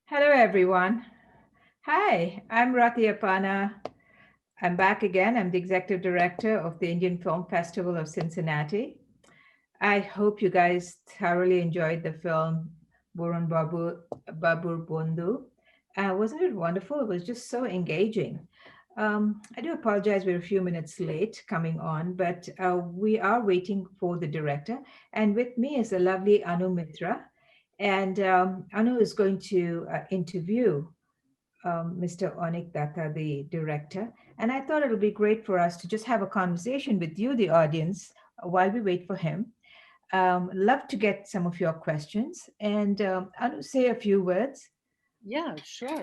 Hello, everyone. Hi, I'm Rati Apana. I'm back again. I'm the executive director of the Indian Film Festival of Cincinnati. I hope you guys thoroughly enjoyed the film Babur Bondhu. Wasn't it wonderful? It was just so engaging. I do apologize, we're a few minutes late coming on, but we are waiting for the director. And with me is the lovely Anu Mitra. And Anu is going to interview Mr. Anik Dutta, the director. And I thought it would be great for us to just have a conversation with you, the audience, while we wait for him. Love to get some of your questions. And Anu, say a few words. Yeah, sure.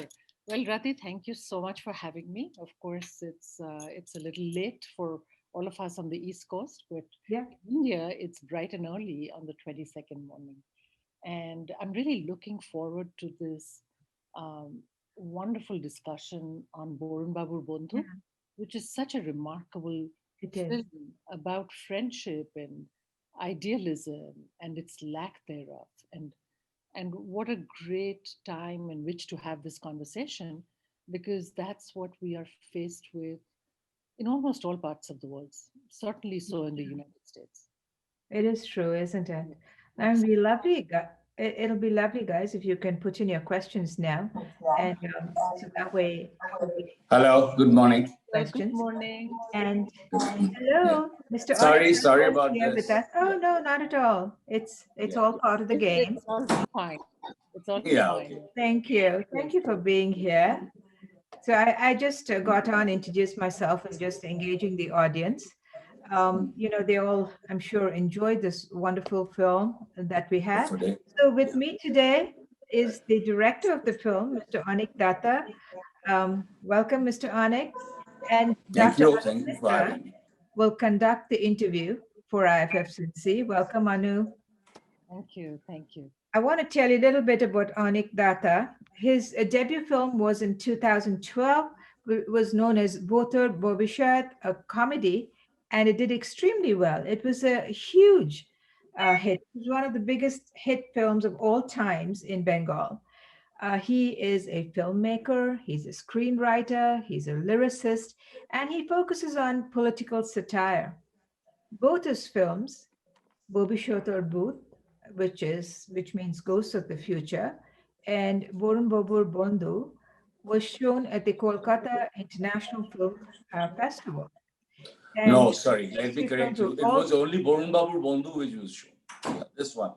Well, Rati, thank you so much for having me. Of course, it's a little late for all of us on the East Coast, but Yeah. in India, it's bright and early on the 22nd morning. And I'm really looking forward to this um, wonderful discussion on Borunbabur Bondhu, Yeah, which is such a remarkable it is. film about friendship and idealism and its lack thereof. And what a great time in which to have this conversation, because that's what we are faced with in almost all parts of the world, certainly so in the United States. It is true, isn't it? Yeah, And be absolutely. lovely. It'll be lovely, guys, if you can put in your questions now. And so that way we can Hello, good morning. Good questions. morning. And Good morning. Yeah. hello, Mr. Anik Sorry Dutta is about here with this. us. Oh, no, not at all. It's Yeah. all part of the game. It's all fine. It's all Yeah, fine. okay. Thank you. Yes. Thank you for being here. So I just got on, introduced myself, and just engaging the audience. They all, I'm sure, enjoyed this wonderful film that we have. Hopefully. So with Yeah. me today is the director of the film, Mr. Anik Dutta. Welcome, Mr. Anik. And Thank Dr. you. Anu Thank you for Mitra having me. will conduct the interview for IFFCC. Welcome, Anu. Thank you. Thank you. I want to tell you a little bit about Anik Datta. His debut film was in 2012, was known as Botar Bobishat, a comedy, and it did extremely well. It was a huge hit. It was one of the biggest hit films of all times in Bengal. He is a filmmaker, he's a screenwriter, he's a lyricist, and he focuses on political satire. Both his films, Bobishotar Booth, which means Ghosts of the Future, and Borunbabur Bondhu was shown at the Kolkata International Film Festival. And No, sorry. these Let me two films correct were you. It all was only Borunbabur Bondhu which was shown. Yeah, this one.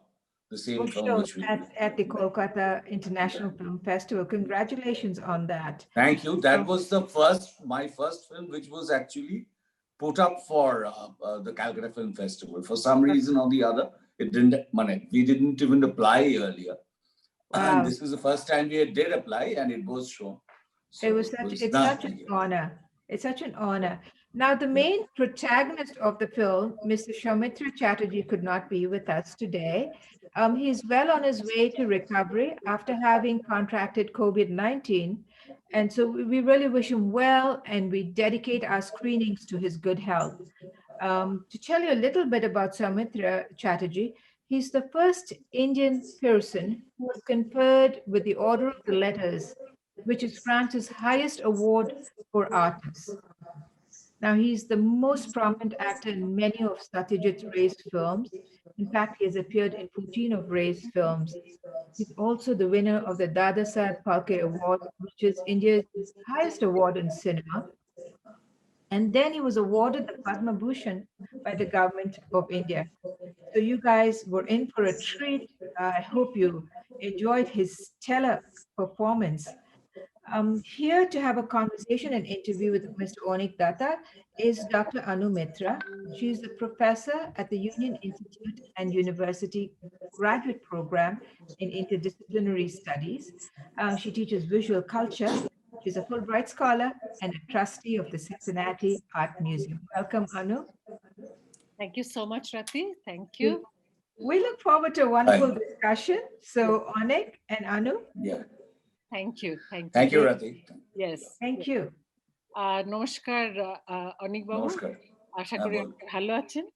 The same were film shown which we. at the Kolkata International Film Festival. Congratulations on that. Thank you. That Um, was my first film, which was actually put up for the Calcutta Film Festival. For some reason or the other, it didn't. We didn't even apply earlier, and wow, this was the first time we did apply, and it was shown. So it was it's such nice. an honor. It's such an honor. Now, the main protagonist of the film, Mr. Soumitra Chatterjee, could not be with us today. He's well on his way to recovery after having contracted COVID-19. And so we really wish him well, and we dedicate our screenings to his good health. To tell you a little bit about Soumitra Chatterjee, he's the first Indian person who was conferred with the Order of the Letters, which is France's highest award for artists. Now, he's the most prominent actor in many of Satyajit Ray's films. In fact, he has appeared in 14 of Ray's films. He's also the winner of the Dada Saheb Phalke Award, which is India's highest award in cinema. And then he was awarded the Padma Bhushan by the government of India. So you guys were in for a treat. I hope you enjoyed his stellar performance. Here to have a conversation and interview with Mr. Onik Datta is Dr. Anu Mitra. She's a professor at the Union Institute and University graduate program in interdisciplinary studies. She teaches visual culture. She's a Fulbright scholar and a trustee of the Cincinnati Art Museum. Welcome, Anu. Thank you so much, Rati. Thank We, you. we look forward to a Hi. wonderful discussion. So, Onik and Anu, Yeah. Thank you. Thank you. Thank you, take, Rati. Yes. thank you. নমস্কার অনিক বাবু, নমস্কার। আশা হ্যাঁ করি বল। আপনি ভালো আছেন। You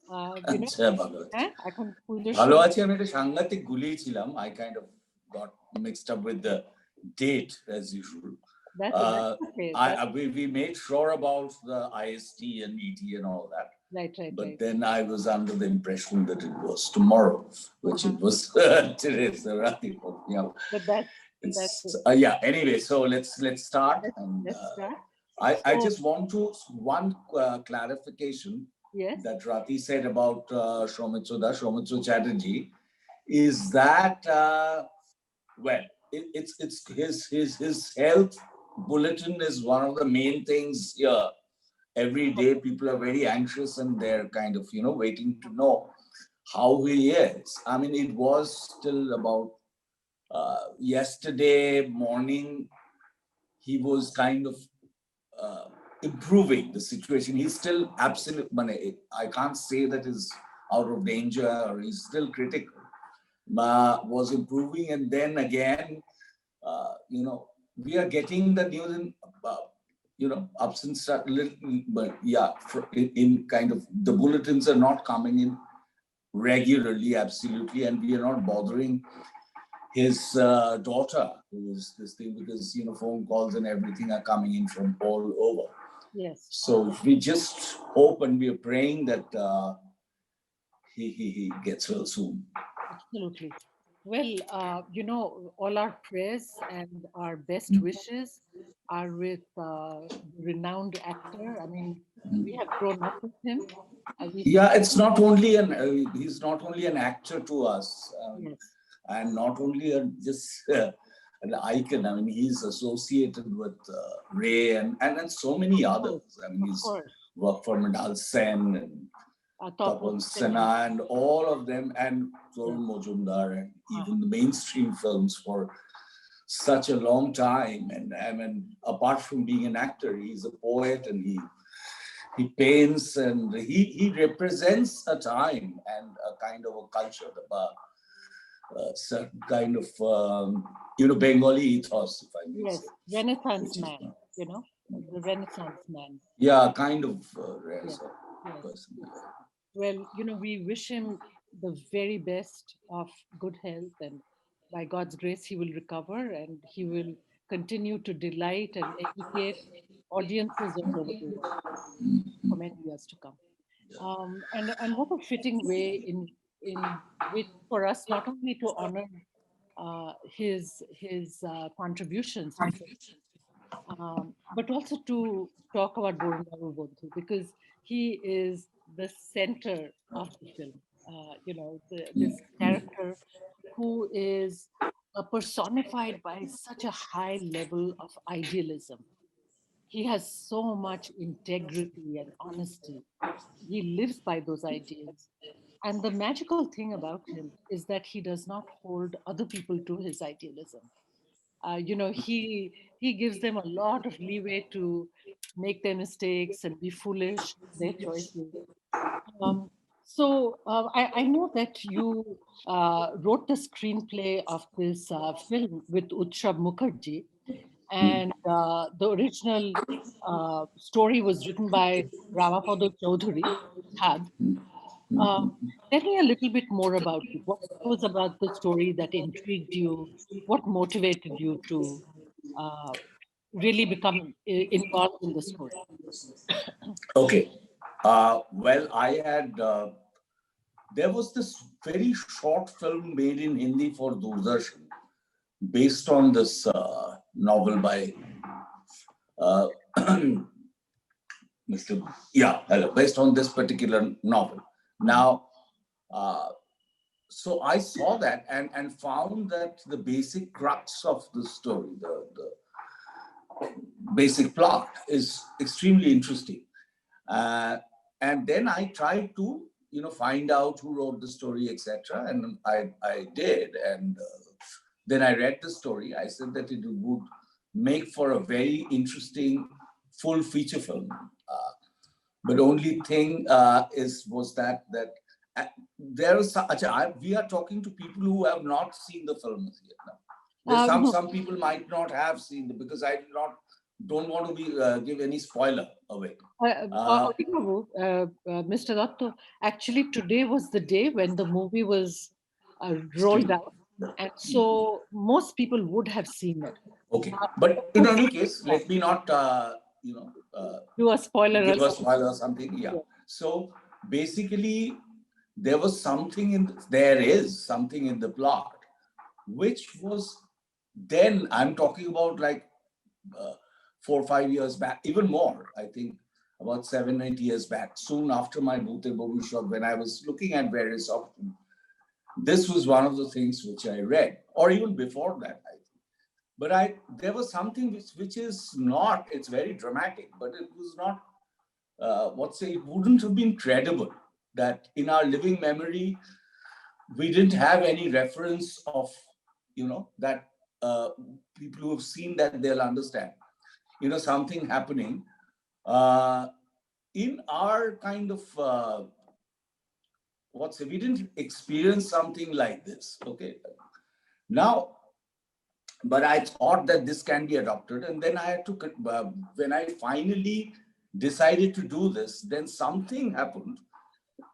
know, আচ্ছা ভালো আছি। এখন পুজোর ভালো সময় আছি, আমি একটা সাংঘাতিক গুলিয়ে ছিলাম। I kind of got mixed up with the date as usual. That's okay. We made sure about the IST and ET and all that. Right. But then I was under the impression that it was tomorrow, which it was today. So nothing, But that's it. yeah. Anyway, so let's start. And Let's start. I So, just want to one clarification yes. that Rati said about Soumitra Chatterjee, is that well, it's his health bulletin is one of the main things here. Every day people are very anxious and they're kind of waiting to know how he is. I mean, it was still about yesterday morning he was kind of improving the situation. He's still absolutely, I can't say that he's out of danger or he's still critical, was improving. And then again, we are getting the news in, ups and stuff, but yeah, in kind of the bulletins are not coming in regularly, absolutely. And we are not bothering his daughter, who is this thing, because, phone calls and everything are coming in from all over. Yes. So we just hope and we are praying that he gets well soon. Absolutely. Well, all our prayers and our best wishes are with renowned actor. I mean, we have grown up with him. Yeah, it's not only he's not only an actor to us, Yes. and not only just an icon. I mean, he's associated with Ray and so many others. I mean, he's worked for Mridal Sen and Tapan Sinha and all of them, and Torun Mojumdar, and even the mainstream films for such a long time. And I mean, apart from being an actor, he's a poet and he paints and he represents a time and a kind of a culture, certain kind of Bengali ethos, if I may say. Renaissance man, the Renaissance man. Yeah, kind of Yes. person. Well, we wish him the very best of good health, and by God's grace, he will recover and he will continue to delight and educate audiences all over the world for many years to come. And what a fitting way in which for us not only to honor his contributions to film, but also to talk about Borunbabur Bondhu, because he is the center of the film. This character who is personified by such a high level of idealism. He has so much integrity and honesty. He lives by those ideals. And the magical thing about him is that he does not hold other people to his idealism. He gives them a lot of leeway to make their mistakes and be foolish, their choices. I know that you wrote the screenplay of this film with Utshab Mukherjee, and the original story was written by Ramapada Chaudhary. Had. Tell me a little bit more about it. What was about the story that intrigued you? What motivated you to really become involved in the story? Okay. Well, I had, there was this very short film made in Hindi for Doordarshan based on this novel by based on this particular novel. Now, so I saw that and found that the basic crux of the story, the basic plot is extremely interesting. And then I tried to, find out who wrote the story, etc. And I did. And then I read the story. I said that it would make for a very interesting full feature film. But only thing was that there is we are talking to people who have not seen the film yet now. Some people might not have seen it, because I don't want to give any spoiler away. Mr. Dutta, actually today was the day when the movie was rolled out. And so most people would have seen it. Okay, Now, but in any case, let me not, do a spoiler give a alert. spoiler or something. Yeah. Yeah. So basically, there is something in the plot, which was then, I'm talking about like 4 or 5 years back, even more, I think about 7 or 8 years back, soon after my Bhute Bobu shot, when I was looking at various options, this was one of the things which I read, or even before that, I think. But there was something which is not, it's very dramatic, but it was not, it wouldn't have been credible that in our living memory, we didn't have any reference of, that people who have seen that, they'll understand, something happening in our kind of, we didn't experience something like this. Okay. Now, but I thought that this can be adopted. And then I had to, when I finally decided to do this, then something happened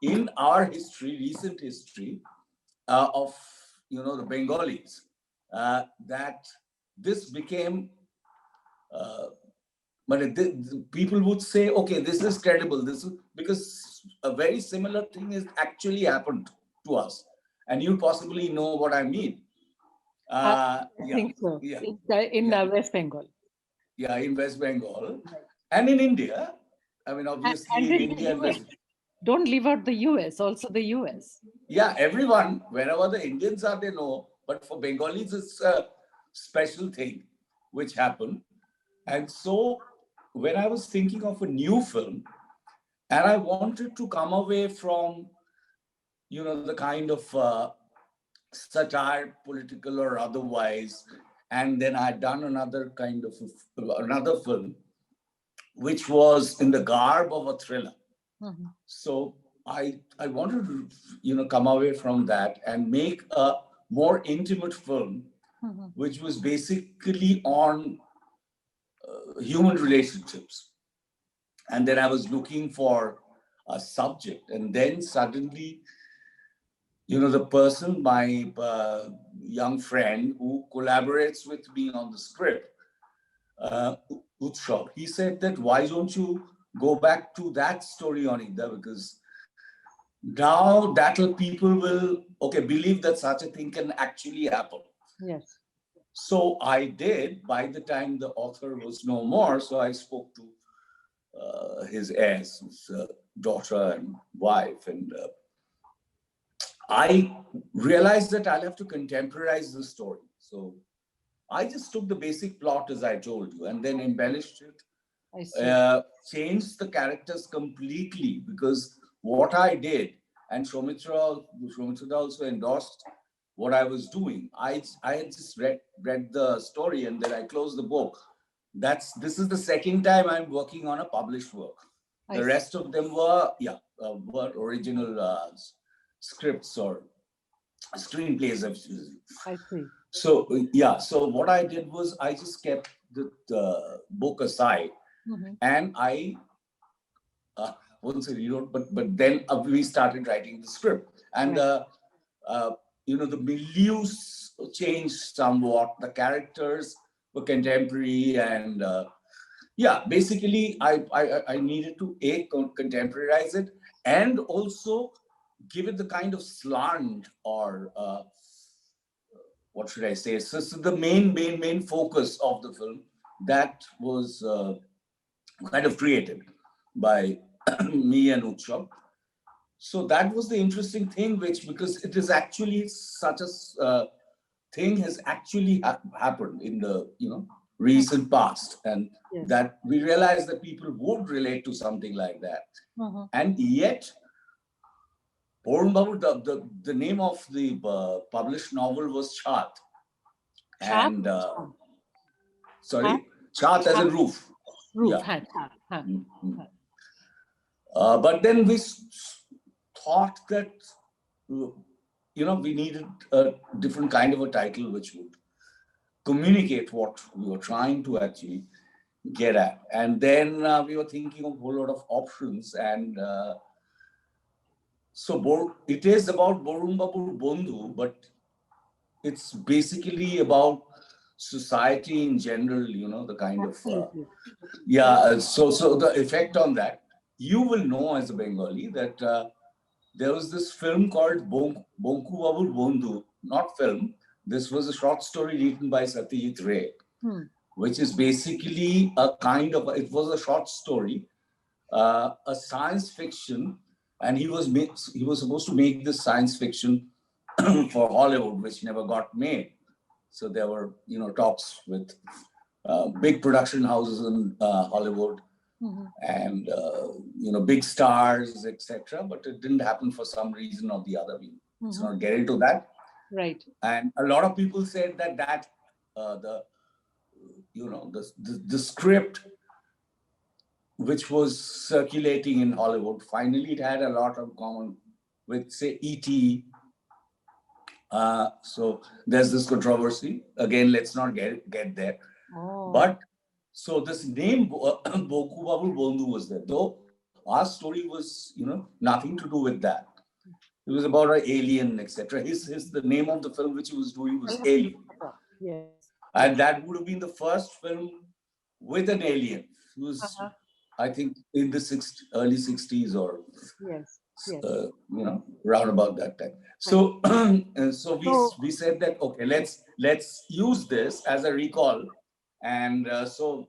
in our history, recent history, of, the Bengalis, that this became, but people would say, okay, this is credible. This is because a very similar thing has actually happened to us. And you possibly know what I mean. I Yeah, think so. yeah, In yeah, West Bengal. yeah, in West Bengal Right. and in India. I mean, And, obviously and in in the India and US. West. Don't leave out the US, also the US. Yeah, everyone, wherever the Indians are, they know. But for Bengalis, it's a special thing which happened. And so when I was thinking of a new film, and I wanted to come away from, the kind of satire, political or otherwise, and then I had done another kind of another film, which was in the garb of a thriller. Mhm. So I wanted to, come away from that and make a more intimate film, Mhm. which was basically on human relationships. And then I was looking for a subject, and then suddenly, the person, my young friend who collaborates with me on the script, uh, Utsav, he said that why don't you go back to that story, Anikda, because now people will, believe that such a thing can actually happen. Yes. So I did. By the time the author was no more, so I spoke to his heirs, his daughter and wife, and I realized that I'll have to contemporize the story. So I just took the basic plot as I told you, and then embellished it, I see. changed the characters completely, because what I did, and Soumitra also endorsed what I was doing. I had just read the story, and then I closed the book. This is the second time I'm working on a published work. I The see. rest of them were original scripts or screenplays. I see. So yeah, so what I did was I just kept the book aside, Mhm. and I wouldn't say rewrote, but then we started writing the script, and Right. uh, the milieu changed somewhat. The characters were contemporary, and yeah, basically I needed to contemporize it, and also give it the kind of slant, or what should I say? So the main focus of the film that was kind of created by me and Utsav. So that was the interesting thing, because it is actually such a thing has actually happened in the recent past, and Yes. that we realized that people would relate to something like that, Mhm. and yet Borunbabur, the name of the published novel was Chat, Chap. and Chap. sorry, Chat as Chap. in roof. Roof. Yeah. Chap. Mhm. But then we thought that we needed a different kind of a title which would communicate what we were trying to actually get at. And then we were thinking of a whole lot of options. And so it is about Borunbabur Bondhu, but it's basically about society in general, the kind of, Absolutely. so the effect on that, you will know as a Bengali that there was this film called Borunbabur Bondhu, not film. This was a short story written by Satyajit Ray, Hmm. which is basically it was a short story, a science fiction, and he was supposed to make this science fiction for Hollywood, which never got made. So there were, talks with big production houses in Hollywood, Mm-hmm. and big stars, etc. But it didn't happen for some reason or the other. Let's Mm-hmm. not get into that. Right. And a lot of people said that the script which was circulating in Hollywood, finally it had a lot of common with, say, E.T. So there's this controversy. Again, let's not get there. Oh. But so this name Borunbabur Bondhu was there, though our story was, nothing to do with that. It was about an alien, etc. The name of the film which he was doing was Alien, Yes. and that would have been the first film with an alien. It was, Uh-huh. I think, in the early 60s, or Yes. Yes. round about that time. So, so we said that, okay, let's use this as a recall, and so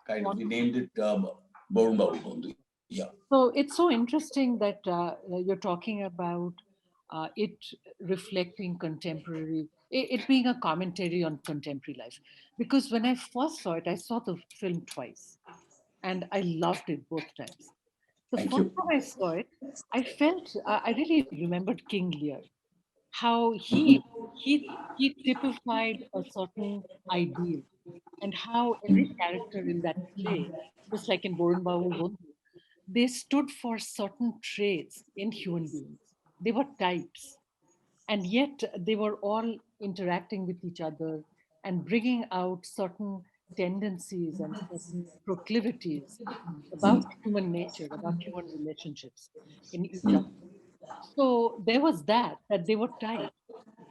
kind of we named it Borunbabur Bondhu. Yeah. So it's so interesting that you're talking about it reflecting contemporary, it being a commentary on contemporary life. Because when I first saw it, I saw the film twice and I loved it both times. The Thank first you. time I saw it, I felt, I really remembered King Lear, how he typified a certain ideal, and how every character in that play, just like in Borun Babu Bondhu, they stood for certain traits in human beings. They were types, and yet they were all interacting with each other and bringing out certain tendencies and certain proclivities about human nature, about human relationships in each other. So there was that they were types.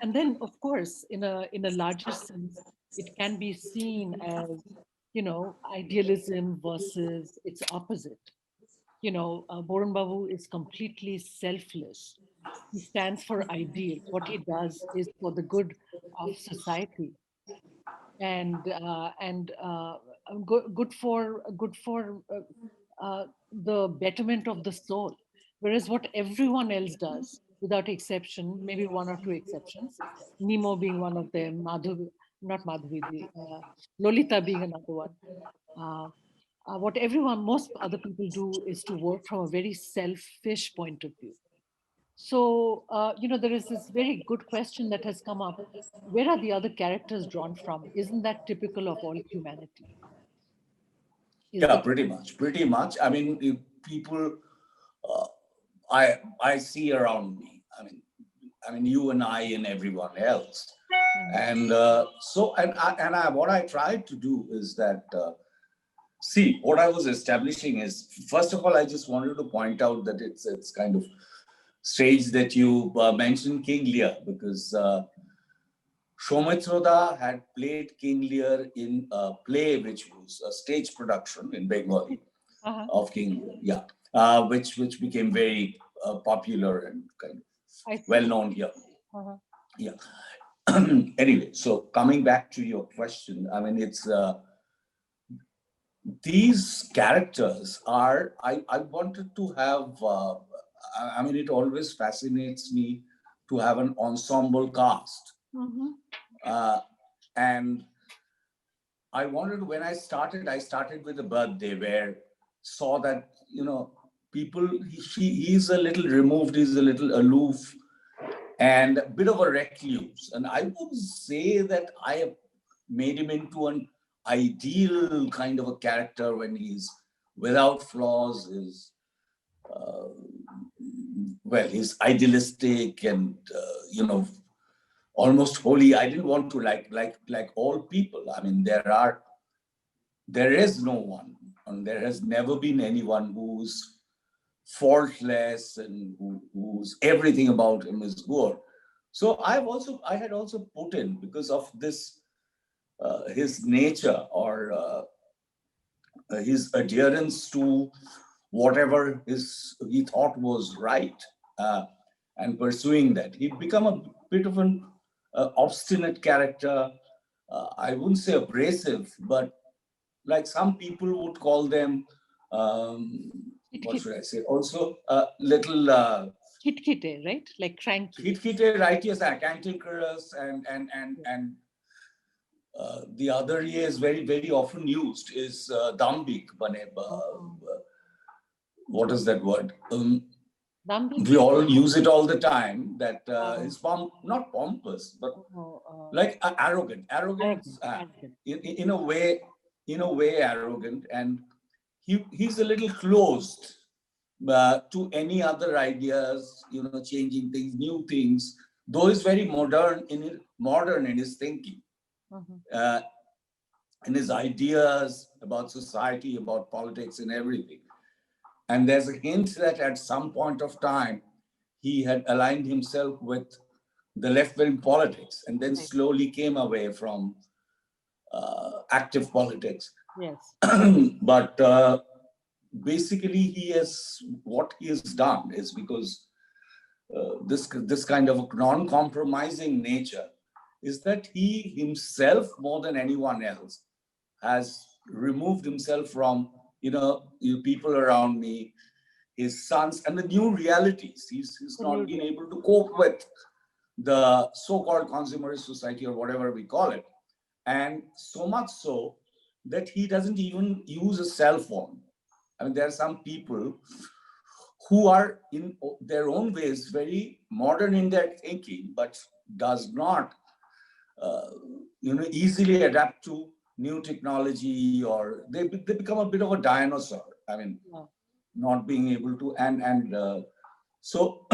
And then, of course, in a larger sense, it can be seen as, idealism versus its opposite. Boran Babu is completely selfless. He stands for ideals. What he does is for the good of society, and good for the betterment of the soul. Whereas what everyone else does, without exception, maybe one or two exceptions, Nemo being one of them, Madhu, not Madhuri, Lolita being another one. Uh, what most other people do is to work from a very selfish point of view. So, there is this very good question that has come up. Where are the other characters drawn from? Isn't that typical of all humanity? Is Yeah, the pretty much, pretty much. I mean, if people, uh, I see around me. I mean, you and I and everyone else. Mhm. And what I tried to do is that, see, what I was establishing is, first of all, I just wanted to point out that it's kind of strange that you mentioned King Lear, because Soumitra had played King Lear in a play which was a stage production in Bengali Uh-huh. of King Lear, yeah, which became very popular and kind of I see. well known here. Uh-huh. Yeah. Anyway, so coming back to your question, I mean, it's these characters are. I wanted to have. I mean, it always fascinates me to have an ensemble cast, Mm-hmm. uh, and I wanted, when I started with a birthday where saw that, people, he's a little removed, he's a little aloof, and a bit of a recluse. And I would say that I have made him into an ideal kind of a character when he's without flaws, is uh, well, he's idealistic and almost holy. I didn't want to like all people. I mean, there is no one, and there has never been anyone who's faultless and who's everything about him is good. So I had also put in, because of this, his nature, or his adherence to whatever he thought was right, uh, and pursuing that. He'd become a bit of an obstinate character. I wouldn't say abrasive, but like some people would call them, um, Kit what kit, should I say? Also, little kit, right? Like cranky. hit right, yes, cantankerous, Yeah. and the other ye is very, very often used is dambik, Oh, what is that word? Dambik We is, all use it all the time. That uh, is not pompous, but oh, like arrogant. Arrogance, arrogant, arrogant. in a way, arrogant, and he's a little closed to any other ideas. Changing things, new things. Though he's very modern in his thinking, Mhm. uh, in his ideas about society, about politics, and everything. And there's a hint that at some point of time, he had aligned himself with the left-wing politics, and then Right. slowly came away from active politics. Yes. But basically, what he has done is, because this kind of non-compromising nature, is that he himself, more than anyone else, has removed himself from you people around me, his sons, and the new realities. He's The not new been reality. able to cope with the so-called consumerist society, or whatever we call it. And so much so that he doesn't even use a cell phone. I mean, there are some people who are in their own ways very modern in their thinking, but does not uh, easily adapt to new technology, or they become a bit of a dinosaur. I mean, Yeah. not being able to, so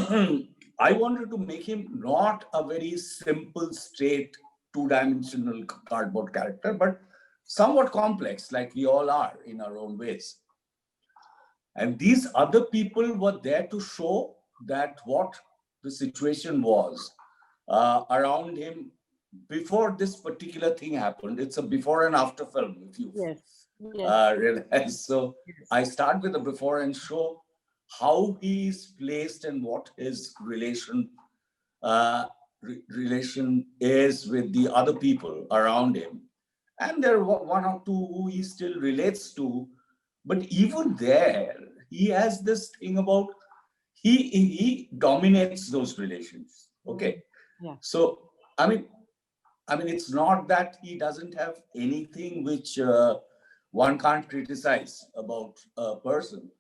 I wanted to make him not a very simple, straight, two-dimensional cardboard character, but somewhat complex, like we all are in our own ways. And these other people were there to show that what the situation was around him before this particular thing happened. It's a before and after film, if you Yes. Yes. realize. So Yes. I start with the before and show how he is placed and what his uh, relation is with the other people around him. And there are one or two who he still relates to, but even there, he has this thing about he dominates those relations. Okay, Yeah. so it's not that he doesn't have anything which one can't criticize about a person,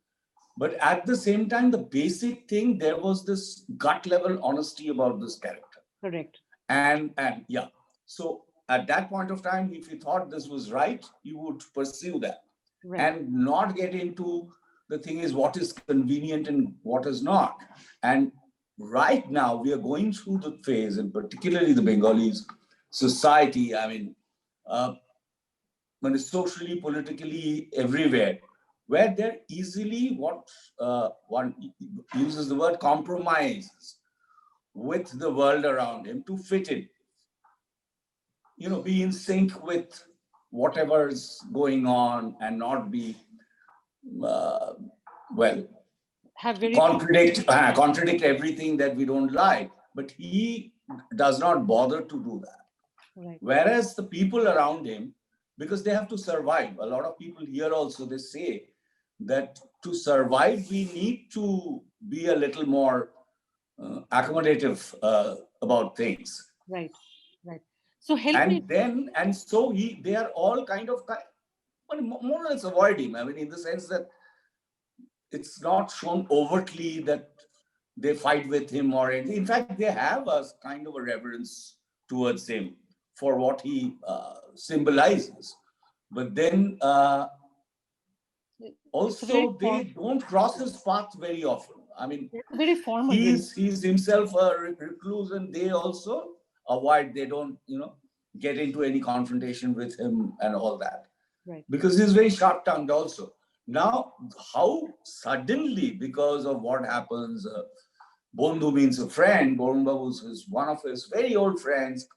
but at the same time, the basic thing, there was this gut level honesty about this character. Correct. And yeah, so at that point of time, if you thought this was right, you would pursue that, Right. and not get into the thing is what is convenient and what is not. And right now we are going through the phase, and particularly the Bengalis society, I mean, socially, politically, everywhere, where they're easily what one uses the word compromises with the world around him to fit in, be in sync with whatever's going on, and not be, uh, well, Have very contradict everything that we don't like. But he does not bother to do that. right. Whereas the people around him, because they have to survive, a lot of people here also, they say that to survive, we need to be a little more accommodative about things. Right. Right. So help me. And so they are all kind of, more or less avoid him. I mean, in the sense that it's not shown overtly that they fight with him or anything. In fact, they have a kind of a reverence towards him for what he symbolizes. But then It's a very also they don't cross his path very often. I mean, it's a very formal he's himself a recluse, and they also avoid. They don't, get into any confrontation with him and all that. Right. Because he's very sharp-tongued also. Now, how suddenly, because of what happens, Bondhu means a friend. Borunbabur is one of his very old friends.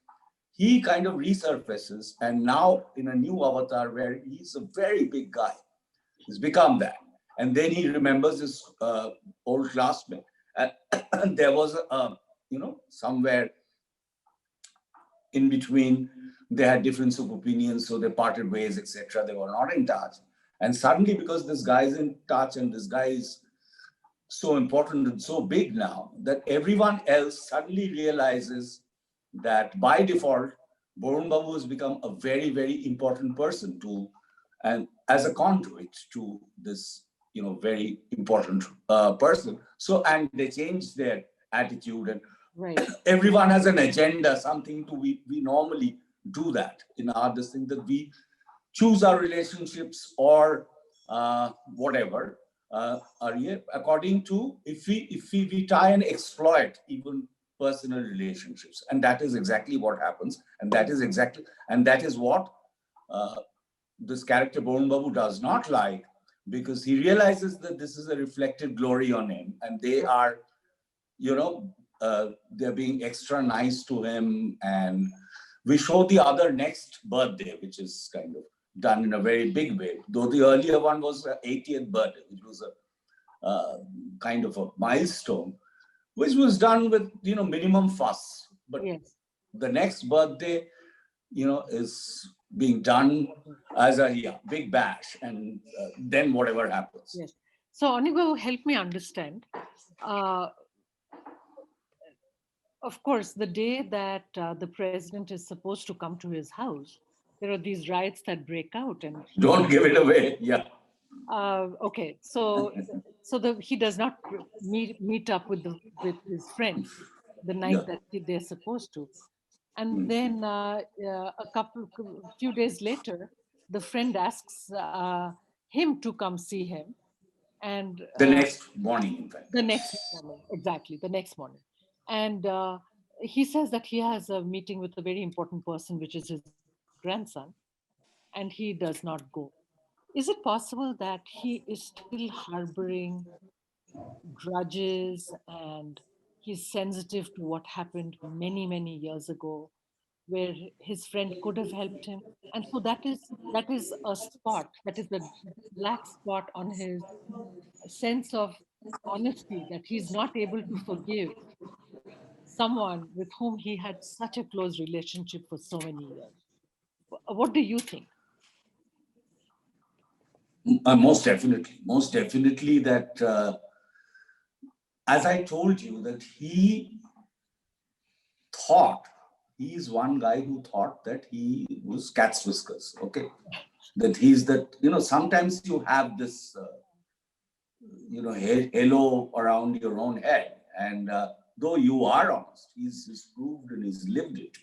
He kind of resurfaces, and now in a new avatar where he's a very big guy, he's become that. And then he remembers his old classmate. And there was somewhere in between, they had difference of opinions, so they parted ways, etc. They were not in touch. And suddenly, because this guy is in touch and this guy is so important and so big now, that everyone else suddenly realizes that by default, Borun Babu has become a very, very important person to, and as a conduit to this, very important person. So, and they change their attitude, and Right. everyone has an agenda, something to we normally do that in our this thing, that we choose our relationships or whatever according to, if we try and exploit even personal relationships, and that is exactly what happens, and that is what uh, this character Borun Babu does not like, because he realizes that this is a reflected glory on him, and they are, they're being extra nice to him. And we show the other next birthday, which is kind of done in a very big way. Though the earlier one was the 80th birthday, which was a kind of a milestone, which was done with, minimum fuss. But Yes. the next birthday, is being done as a big bash, and then whatever happens. Yes. So, Anigo, help me understand. Uh, of course, the day that the president is supposed to come to his house, there are these riots that break out, and Don't give it away. Yeah. okay, so he does not meet up with his friend the night Yeah. that they're supposed to, and then few days later, the friend asks him to come see him, and The next morning, in fact. the next morning, exactly the next morning, and he says that he has a meeting with a very important person, which is his grandson, and he does not go. Is it possible that he is still harboring grudges and he's sensitive to what happened many, many years ago, where his friend could have helped him? And so that is a spot, that is the black spot on his sense of honesty, that he's not able to forgive someone with whom he had such a close relationship for so many years. What do you think? Most definitely that, as I told you, that thought, he's one guy who thought that he was cat's whiskers, okay? That he's that, sometimes you have this, halo around your own head. And though you are honest, he's proved and he's lived it.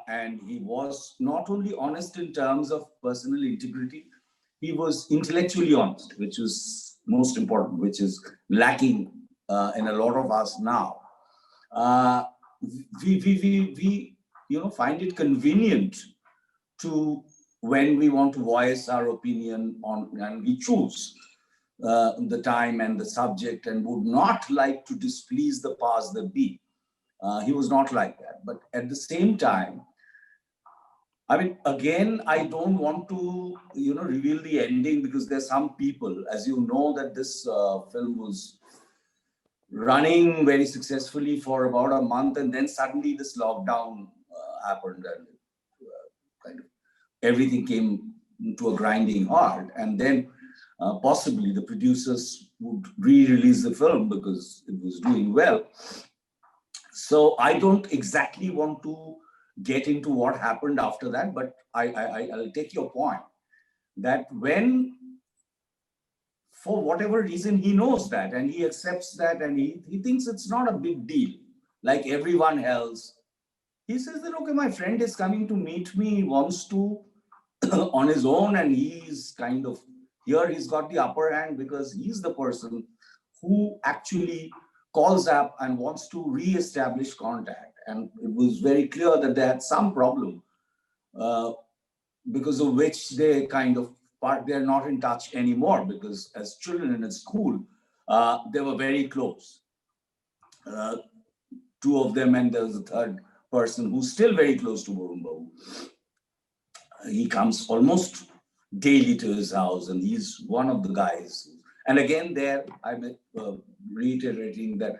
And he was not only honest in terms of personal integrity, he was intellectually honest, which is most important, which is lacking in a lot of us now. Uh, we find it convenient to, when we want to voice our opinion on, and we choose the time and the subject, and would not like to displease the powers that be. He was not like that. But at the same time, I mean, again, I don't want to, reveal the ending, because there's some people, as you know, that this film was running very successfully for about a month, and then suddenly this lockdown happened, and kind of everything came to a grinding halt. And then possibly the producers would re-release the film because it was doing well. So I don't exactly want to get into what happened after that, but I'll take your point that when, for whatever reason, he knows that and he accepts that, and he thinks it's not a big deal, like everyone else. He says that, okay, my friend is coming to meet me, he wants to on his own, and he's kind of, here he's got the upper hand because he's the person who actually calls up and wants to re-establish contact. And it was very clear that they had some problem, because of which they kind of they're not in touch anymore, because as children in a school, they were very close. uh, two of them, and there's a third person who's still very close to Borunbabur. He comes almost daily to his house, and he's one of the guys. And again, there I'm reiterating that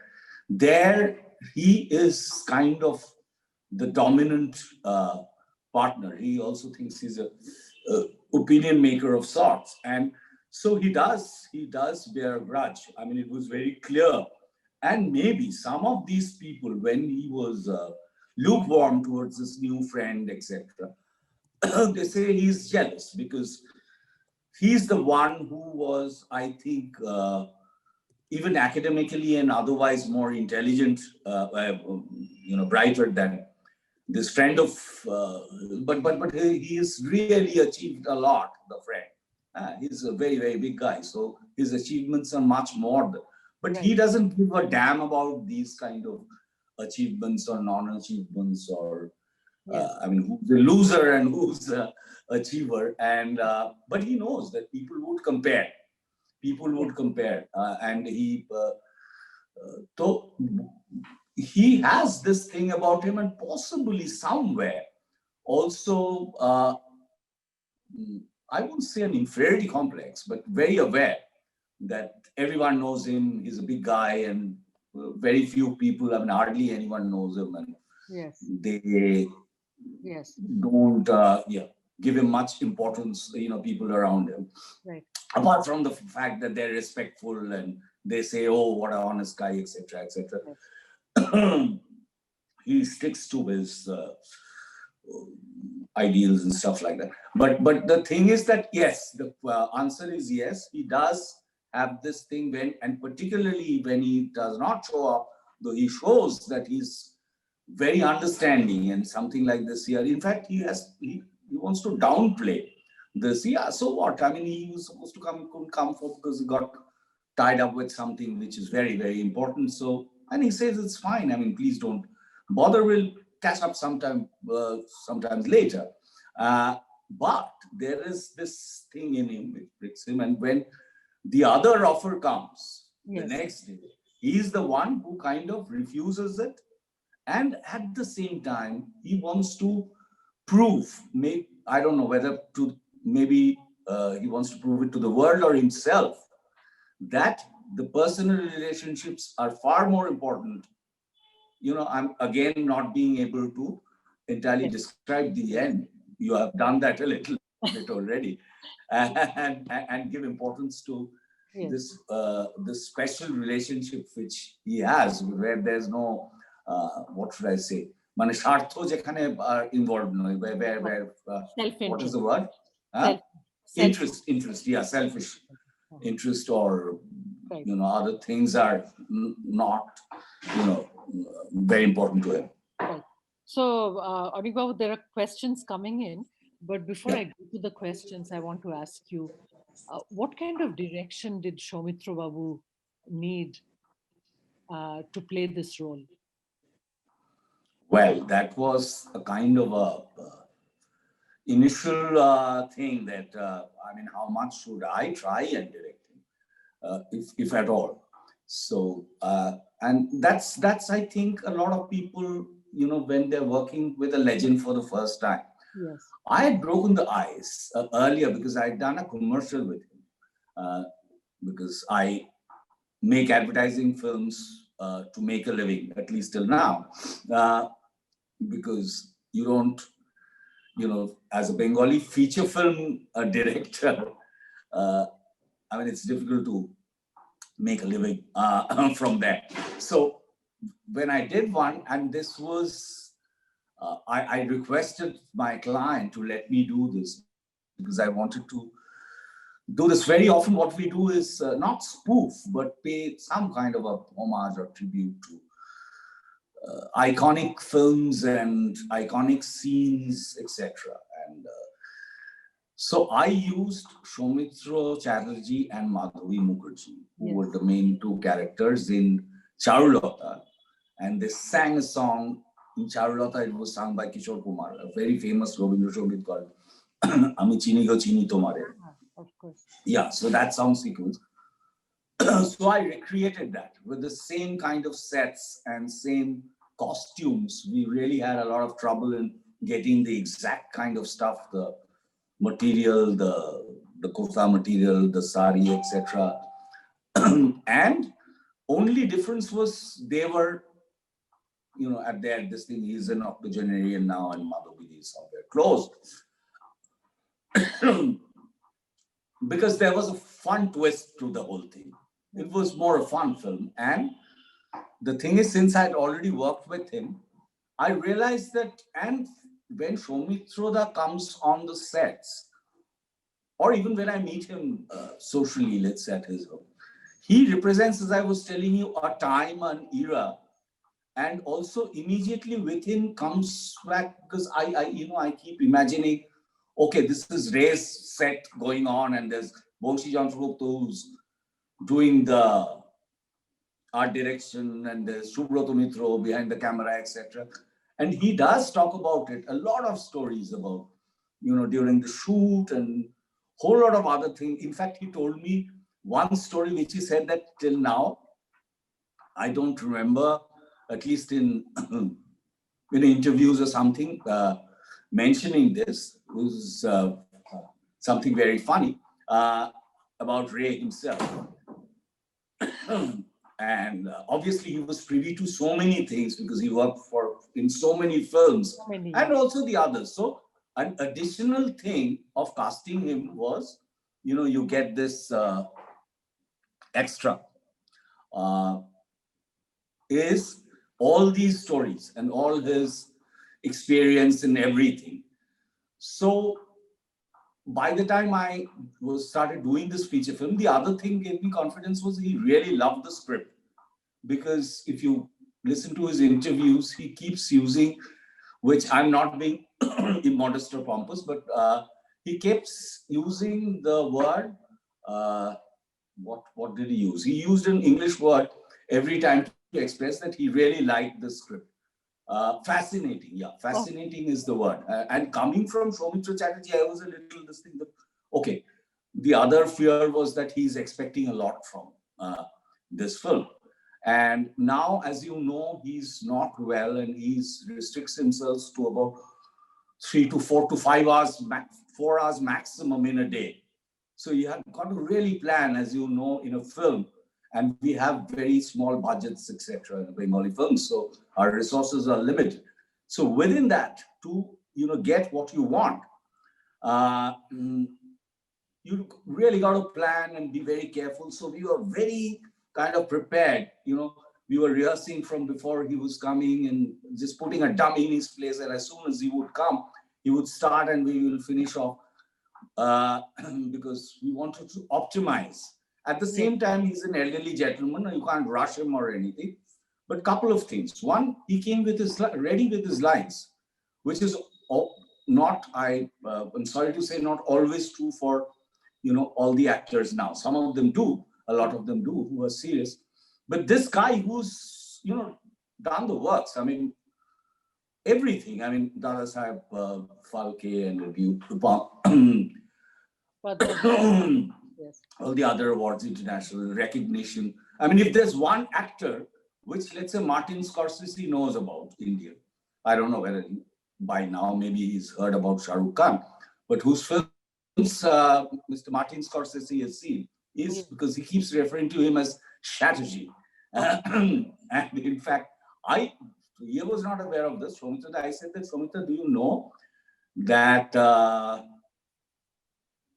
there he is kind of the dominant partner. He also thinks he's a opinion maker of sorts, and so he does bear a grudge. I mean, it was very clear. And maybe some of these people, when he was lukewarm towards his new friend, etc., they say he's jealous because he's the one who was, I think, even academically and otherwise more intelligent, brighter than this friend of. But he has really achieved a lot. The friend, he's a very very big guy, so his achievements are much more. But he doesn't give a damn about these kind of achievements or non-achievements, or I mean, who's the loser and who's the achiever. And but he knows that people would compare. People would compare, and so he has this thing about him, and possibly somewhere also, I won't say an inferiority complex, but very aware that everyone knows him. He's a big guy, and very few people, I mean, hardly anyone knows him, and they don't give him much importance, people around him. Apart from the fact that they're respectful and they say, oh, what an honest guy, etc., etc. He sticks to his ideals and stuff like that. But the thing is that, yes, the answer is yes, he does have this thing when, and particularly when he does not show up, though he shows that he's very understanding and something like this here. In fact, he wants to downplay this. Yeah, so what? I mean, he was supposed to couldn't come for because he got tied up with something which is very, very important. So, and he says it's fine. I mean, please don't bother. We'll catch up sometimes later. But there is this thing in him which breaks him, and when the other offer comes the next day, he's the one who kind of refuses it. And at the same time, he wants to prove, I don't know whether to, maybe he wants to prove it to the world or himself, that the personal relationships are far more important. I'm again not being able to entirely describe the end. You have done that a little bit already, and give importance to this special relationship which he has, where there's no what should I say? মানে স্বার্থ যেখানে involved নয়, where what is the word? Interest, yeah, selfish interest or other things are not very important to him. So, Anik Babu, there are questions coming in, but before I go to the questions, I want to ask you, what kind of direction did Soumitra Babu need to play this role? Well, that was a kind of a initial thing that, I mean, how much should I try and direct him, if at all? So, and that's I think a lot of people, when they're working with a legend for the first time. I had broken the ice earlier because I had done a commercial with him, because I make advertising films to make a living, at least till now, because you don't, as a Bengali feature film director, I mean, it's difficult to make a living from that. So when I did one, and this was, I requested my client to let me do this because I wanted to do this. Very often what we do is not spoof, but pay some kind of a homage or tribute to iconic films and iconic scenes, etc. And so I used Soumitra Chatterjee and Madhavi Mukherjee, who were the main two characters in Charulata, and they sang a song in Charulata. It was sung by Kishore Kumar, a very famous Rabindra Sangit called Ami Chini Go Chini Tomare. Of course. Yeah, so that song sequence. So I recreated that with the same kind of sets and same costumes. We really had a lot of trouble in getting the exact kind of stuff, the material, the kurta material, the sari, etc. And only difference was they were, at this thing, he's an octogenarian now and Madhubidi is somewhere closed. Because there was a fun twist to the whole thing. It was more a fun film. And the thing is, since I had already worked with him, I realized that, and when Soumitra comes on the sets, or even when I meet him socially, let's say at his home, he represents, as I was telling you, a time, an era, and also immediately within comes back, because I keep imagining, okay, this is Ray's set going on, and there's Bonshi Jantrugupta who's doing the art direction, and there's Subrata Mitra behind the camera, etc. And he does talk about it, a lot of stories about, during the shoot and whole lot of other things. In fact, he told me one story which he said that till now, I don't remember, at least in interviews or something, mentioning this. It was something very funny about Ray himself. And obviously he was privy to so many things because he worked in so many films and also the others. So an additional thing of casting him was, you get this extra is all these stories and all his experience and everything. So by the time I started doing this feature film, the other thing gave me confidence was he really loved the script. Because if you listen to his interviews, he keeps using, which I'm not being immodest or pompous, but he keeps using the word, what did he use? He used an English word every time to express that he really liked the script. Fascinating, yeah, fascinating is the word. And coming from Soumitra Chatterjee, I was a little this thing that, okay, the other fear was that he's expecting a lot from this film. And now, as you know, he's not well and he restricts himself to about 3 to 4 to 5 hours, 4 hours maximum in a day. So you have got to really plan, as you know, in a film. And we have very small budgets, etc., in Bengali films. So our resources are limited. So within that, to get what you want, you really got to plan and be very careful. So we were very kind of prepared. We were rehearsing from before he was coming and just putting a dummy in his place. And as soon as he would come, he would start and we will finish off because we wanted to optimize. At the same time, he's an elderly gentleman. You can't rush him or anything. But a couple of things. One, he came ready with his lines, which is not, I'm sorry to say, not always true for, all the actors now. Some of them do, a lot of them do, who are serious. But this guy who's, done the works, I mean, everything. I mean, Dada Saheb Phalke and Review, Yes. all the other awards, international recognition. I mean, if there's one actor, which let's say Martin Scorsese knows about India, I don't know whether by now maybe he's heard about Shah Rukh Khan, but whose films Mr. Martin Scorsese has seen is because he keeps referring to him as Chatterjee. And in fact, I was not aware of this. Soumitra, I said that, Soumitra, do you know that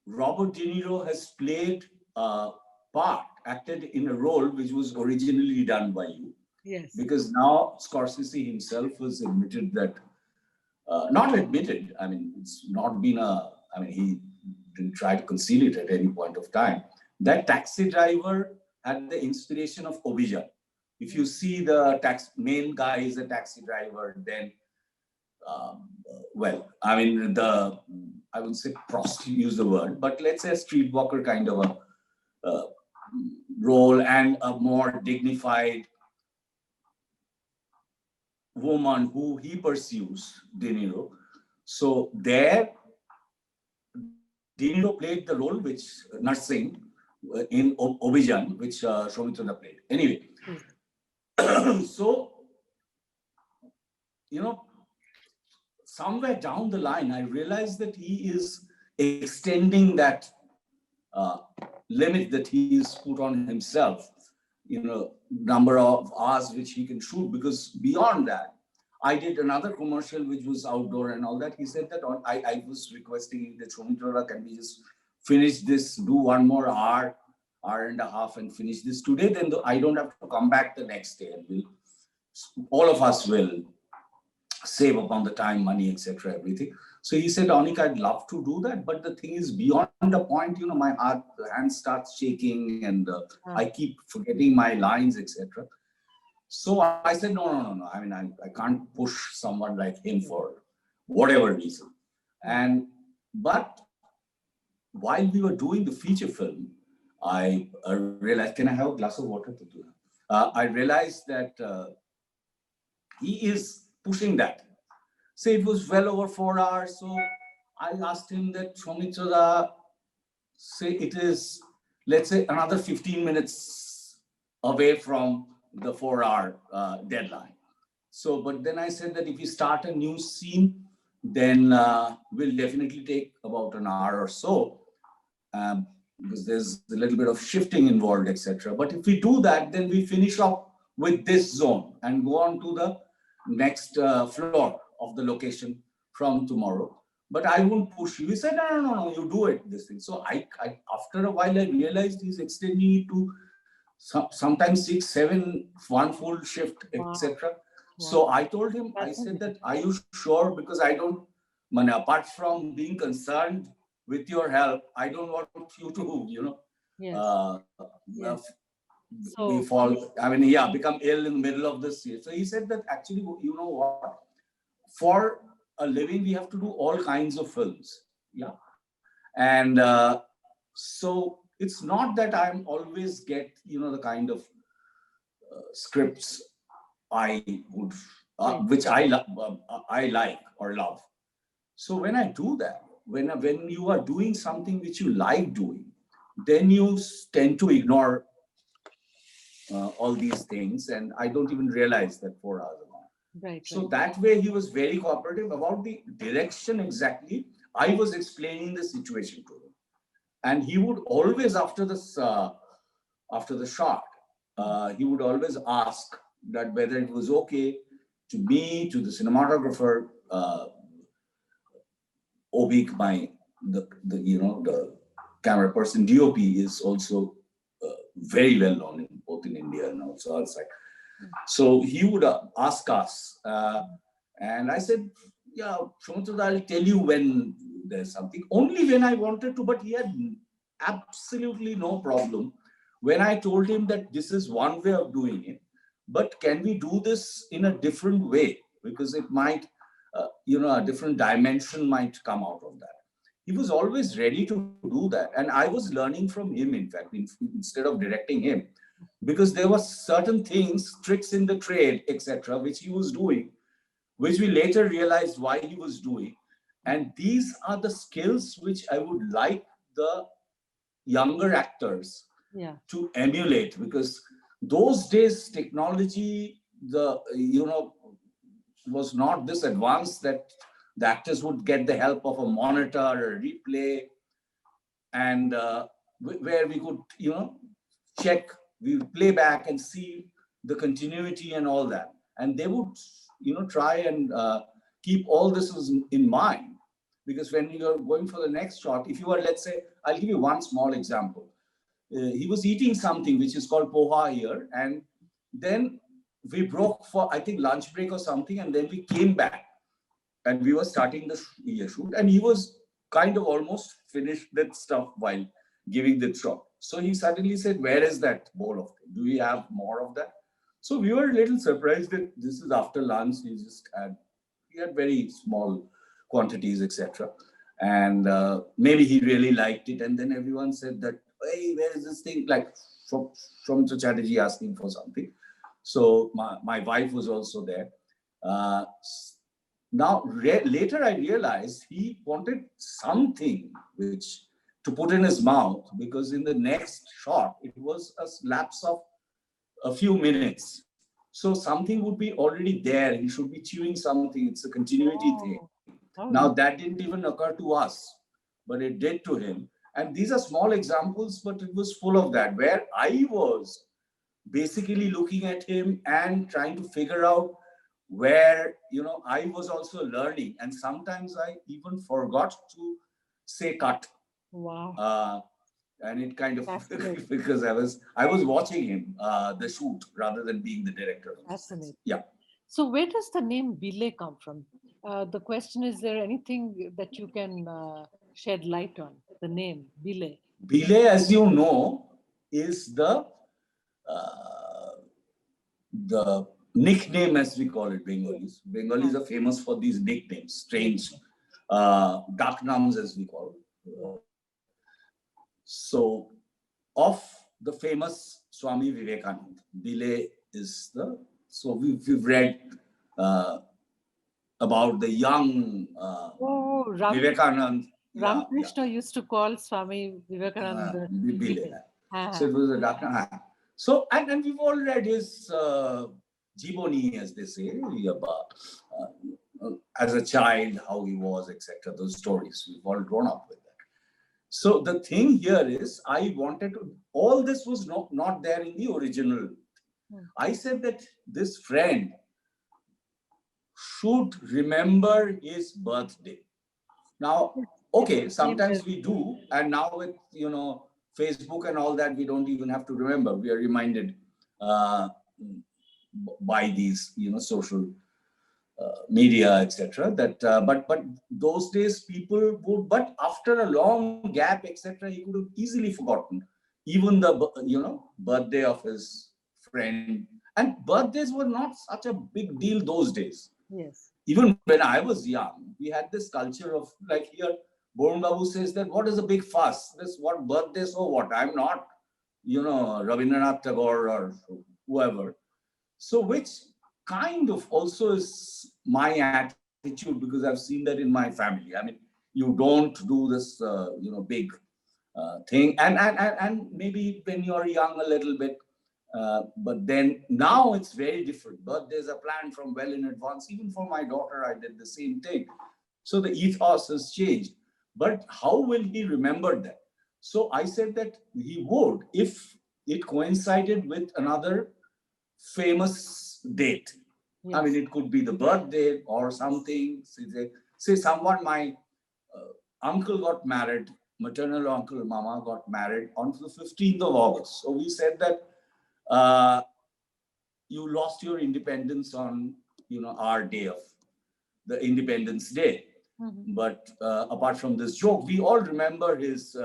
Robert De Niro has played a part, acted in a role which was originally done by you? Yes. Because now Scorsese himself has admitted that, not admitted, I mean, it's not been he didn't try to conceal it at any point of time. That Taxi Driver had the inspiration of Obija. If you see the main guy is a taxi driver, then, I would say prostitute, use the word, but let's say a streetwalker kind of a role and a more dignified woman who he pursues, De Niro. So there, De Niro played the role which nursing, in Obijan, which Soumitra played. Anyway, so, you know, somewhere down the line, I realized that he is extending that uh, limit that he's put on himself, number of hours which he can shoot, because beyond that, I did another commercial which was outdoor and all that. He said that I was requesting that Soumitra, can we just finish this, do one more hour and a half and finish this today, then I don't have to come back the next day, and all of us will save upon the time, money, etc., everything. So he said, Anik, I'd love to do that, but the thing is, beyond the point, my hand starts shaking, and I keep forgetting my lines, etc. So I said, no. I mean, I can't push someone like him for whatever reason. But while we were doing the feature film, I realized, can I have a glass of water to do that? I realized that he is pushing that. So it was well over 4 hours. So I asked him that, Soumitra, say it is, let's say, another 15 minutes away from the 4 hour deadline. So, but then I said that if we start a new scene, then we'll definitely take about an hour or so, because there's a little bit of shifting involved, etc. But if we do that, then we finish up with this zone and go on to the next floor of the location from tomorrow. But I won't push you. He said, no, you do it, this thing. So I after a while, I realized he's extending it to sometimes 6, 7, one full shift, etc. Wow. So I told him, I said that, are you sure? Because I don't, apart from being concerned with your help, I don't want you to, yes. So, fall, become ill in the middle of this year. So he said that actually, you know what? For a living, we have to do all kinds of films. Yeah. And so it's not that I'm always get, the kind of scripts I would, which I like or love. So when I do that, when you are doing something which you like doing, then you tend to ignore all these things, and I don't even realize that 4 hours are gone. Right. So that way he was very cooperative about the direction. Exactly, I was explaining the situation to him, and he would always, after the shot, he would always ask that whether it was okay to me, to the cinematographer, Obik, the camera person, DOP is also very well known both in India and also outside. So he would ask us, and I said, yeah, Soumitra, I'll tell you when there's something, only when I wanted to, but he had absolutely no problem when I told him that this is one way of doing it, but can we do this in a different way? Because it might, a different dimension might come out of that. He was always ready to do that. And I was learning from him, in fact, instead of directing him, because there were certain things, tricks in the trade, etc., which he was doing, which we later realized why he was doing. And these are the skills which I would like the younger actors to emulate, because those days technology, was not this advanced that the actors would get the help of a monitor or a replay, and where we could, check, we would play back and see the continuity and all that. And they would, try and keep all this in mind, because when you're going for the next shot, if you are, let's say, I'll give you one small example. He was eating something which is called poha here, and then we broke for, I think, lunch break or something, and then we came back and we were starting the shoot, and he was kind of almost finished that stuff while giving the shot. So he suddenly said, where is that bowl of thing? Do we have more of that? So we were a little surprised that this is after lunch. He had very small quantities, etc. And maybe he really liked it. And then everyone said that, hey, where is this thing? Like from Chatterjee asking for something. So my wife was also there. Now, later I realized he wanted something which to put in his mouth, because in the next shot, it was a lapse of a few minutes. So something would be already there. He should be chewing something. It's a continuity thing. Now that didn't even occur to us, but it did to him. And these are small examples, but it was full of that, where I was basically looking at him and trying to figure out where, I was also learning. And sometimes I even forgot to say cut. Wow. And it kind of, Fascinating. because I was watching him, the shoot, rather than being the director. Fascinating. Yeah. So where does the name Bile come from? The question is there anything that you can shed light on? The name Bile. Bile, as you know, is the nickname, as we call it, Bengalis. Bengalis are famous for these nicknames, strange dark names, as we call it. So, of the famous Swami Vivekananda, Bile is so we've read about the young Vivekananda. Ramakrishna used to call Swami Vivekananda Bile. So it was a doctor. So, and we've all read his Jiboni, as they say, as a child, how he was, etc. Those stories, we've all grown up with that. So the thing here is, I wanted to, all this was not there in the original. I said that this friend should remember his birthday. Now, okay, sometimes we do, and now with, Facebook and all that, we don't even have to remember. We are reminded by these, social media, etc. That, but those days people would. But after a long gap, etc., he could have easily forgotten even the birthday of his friend. And birthdays were not such a big deal those days. Yes. Even when I was young, we had this culture of, like here, Borunbabur says that what is a big fuss? This what birthday, so what? I'm not, Rabindranath Tagore or whoever. So which kind of also is my attitude, because I've seen that in my family. I mean, you don't do this, big thing. And maybe when you're young a little bit, but then now it's very different. Birthdays are planned from well in advance. Even for my daughter, I did the same thing. So the ethos has changed. But how will he remember that? So I said that he would, if it coincided with another famous date. Yes. I mean, it could be the birthday or something. Say someone, my uncle got married, maternal uncle, mama got married on the 15th of August. So we said that you lost your independence on, our day of the Independence Day. Mm-hmm. But apart from this joke, we all remember his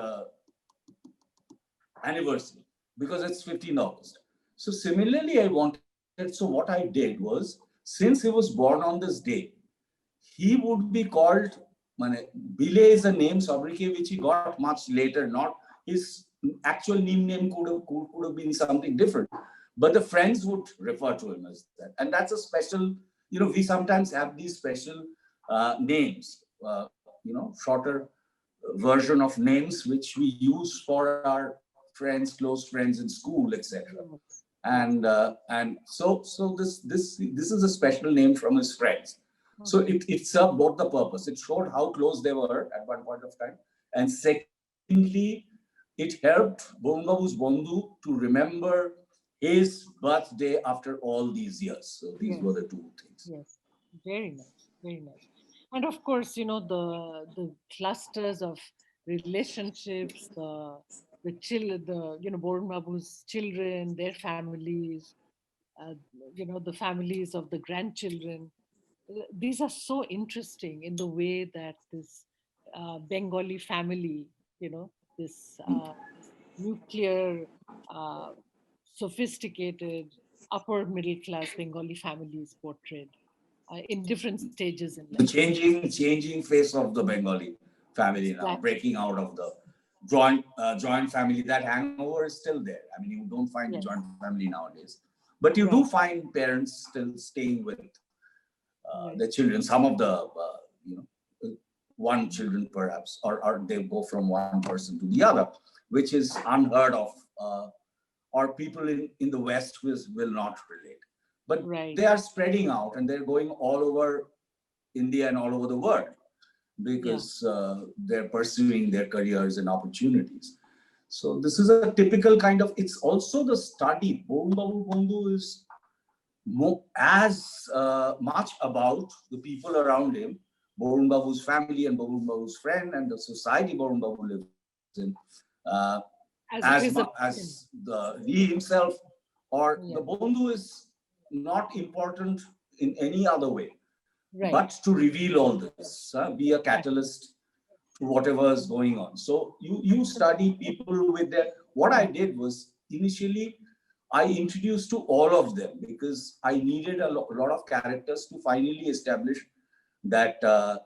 anniversary because it's 15th August. So similarly, so what I did was, since he was born on this day, he would be called, Bile is a name, sobriquet, which he got much later, not his actual name could have been something different. But the friends would refer to him as that. And that's a special, we sometimes have these special names, shorter version of names, which we use for our friends, close friends in school, etc. And so this is a special name from his friends. So it served both the purpose. It showed how close they were at one point of time. And secondly, it helped Borunbabur Bondhu to remember his birthday after all these years. So these were the two things. Yes, very nice, very nice. And of course, the clusters of relationships, the Borunbabur's children, their families, the families of the grandchildren. These are so interesting in the way that this Bengali family, this nuclear, sophisticated, upper middle class Bengali family is portrayed in different stages in life. The changing face of the Bengali family now, breaking out of the joint family. That hangover is still there. I mean, you don't find joint family nowadays, but you do find parents still staying with their children. Some of the one children perhaps, or they go from one person to the other, which is unheard of, or people in the West will not relate. But Right. they are spreading out and they're going all over India and all over the world because they're pursuing their careers and opportunities. So this is a typical kind of, it's also the study. Borunbabur Bondhu is as much about the people around him, Borunbabu's family and Borunbabu's friend and the society Borunbabu lives in, as he himself, or the Bondhu is not important in any other way, but to reveal all this, be a catalyst to whatever is going on. So you study people with their, what I did was initially I introduced to all of them because I needed a lot of characters to finally establish that, the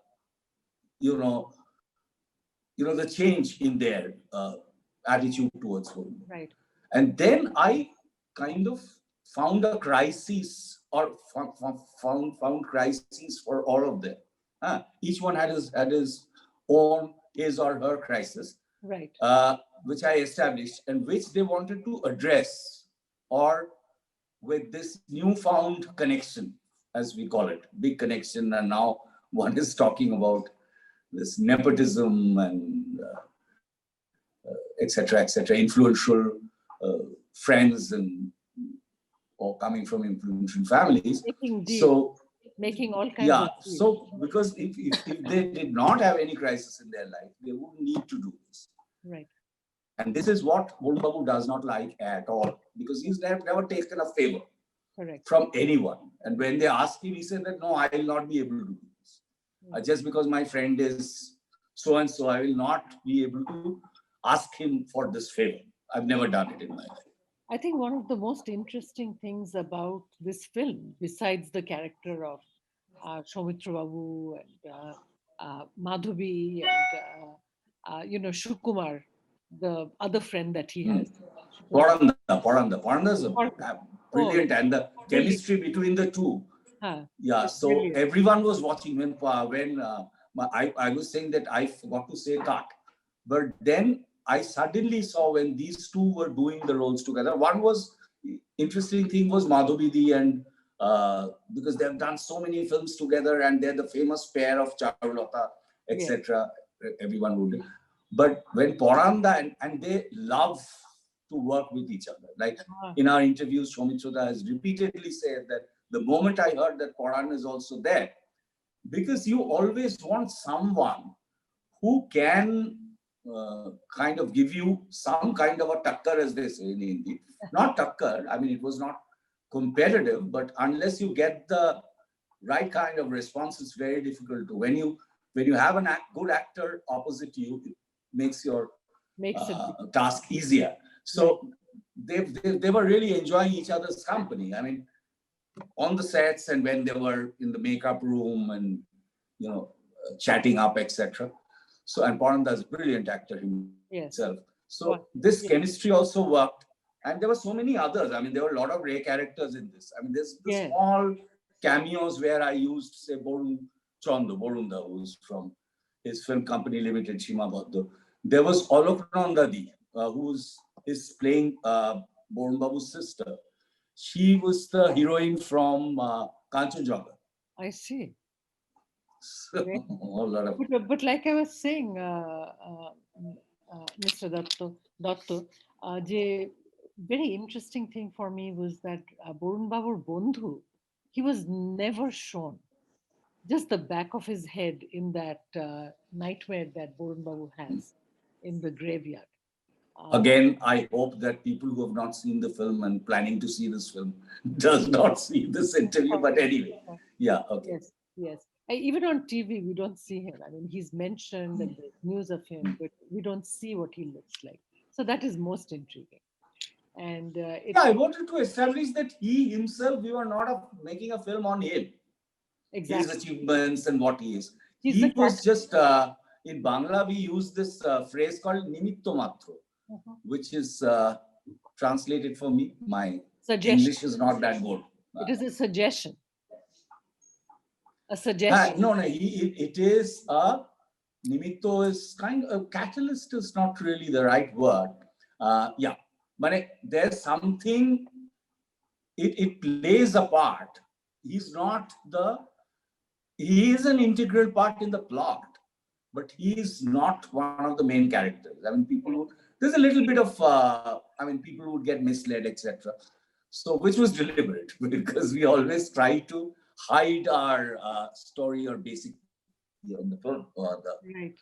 change in their attitude towards women. Right. And then I kind of found a crisis, or found crises for all of them. Each one had his own, his or her crisis, right? Which I established and which they wanted to address, or with this newfound connection, as we call it, big connection. And now one is talking about this nepotism and etc., influential friends and or coming from influential families. So making all kinds of deals. So because if they did not have any crisis in their life, they wouldn't need to do this. Right. And this is what Borunbabu does not like at all, because he's never taken a favor from anyone. And when they ask him, he said that, no, I will not be able to do this. Just because my friend is so-and-so, I will not be able to ask him for this favor. I've never done it in my life. I think one of the most interesting things about this film, besides the character of Soumitra Babu and Madhavi and Shukumar, the other friend that he has. Paranda is brilliant, and the chemistry between the two. So brilliant. Everyone was watching when I was saying that I forgot to say cut, but then I suddenly saw when these two were doing the roles together. One was interesting thing was Madhavi and because they have done so many films together and they're the famous pair of Charulata, etc. Everyone would. But when Paranda and they love to work with each other. Like in our interviews, Soumitra has repeatedly said that the moment I heard that Paran is also there, because you always want someone who can kind of give you some kind of a takkar, as they say in Hindi. Not takkar, I mean, it was not competitive, but unless you get the right kind of response, it's very difficult to. When you have a good actor opposite you, it makes your task easier. So they were really enjoying each other's company. I mean, on the sets and when they were in the makeup room and, chatting up, etc. So, and Paranda is a brilliant actor himself. So this chemistry also worked. And there were so many others. I mean, there were a lot of Ray characters in this. I mean, there's the small cameos where I used, say, Borunda, who's from his film company limited, Shima Bhaddha. There was Aloknandadi, who is playing Borunbabu's sister. She was the heroine from Kanchenjunga. I see. So, but like I was saying, Mr. Dutta, the very interesting thing for me was that Borunbabur Bondhu, he was never shown. Just the back of his head in that nightmare that Borunbabu has in the graveyard. Again, I hope that people who have not seen the film and planning to see this film does not see this interview. But anyway, okay. Yes. Even on TV, we don't see him. I mean, he's mentioned and there's news of him, but we don't see what he looks like. So that is most intriguing. And I wanted to establish that he himself, we were not making a film on him. Exactly. His achievements and what he is. He was just, in Bangla, we use this phrase called nimitto matro, which is translated for me. My English is not that good. It is a suggestion. A suggestion. No, it is a Nimitto is kind of, catalyst is not really the right word. Yeah, but there's something, it plays a part. He's not the, he is an integral part in the plot, but he is not one of the main characters. I mean, there's a little bit of, people would get misled, etc. So, which was deliberate because we always try to hide our story or basic in the film or the Right.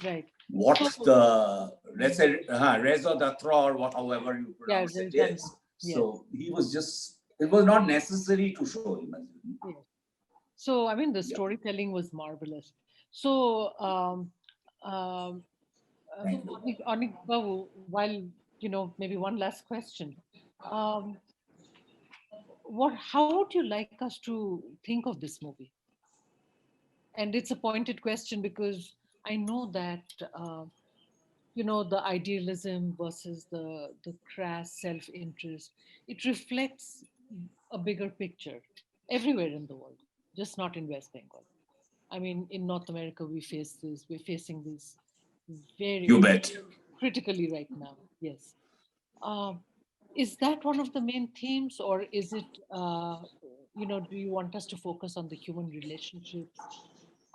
Right. what So, the, let's say Reza Datra or what, however you yeah, pronounce it there's that. is. Yes. So he was just, it was not necessary to show him. Yes. So, I mean, the Yeah. storytelling was marvelous. So, um, Anik Babu, while, maybe one last question. Um, how would you like us to think of this movie? And it's a pointed question because I know that, the idealism versus the crass self-interest, it reflects a bigger picture everywhere in the world, just not in West Bengal. I mean, in North America, we're facing this You very bet. critically right now. Yes. Um, is that one of the main themes, or is it, do you want us to focus on the human relationships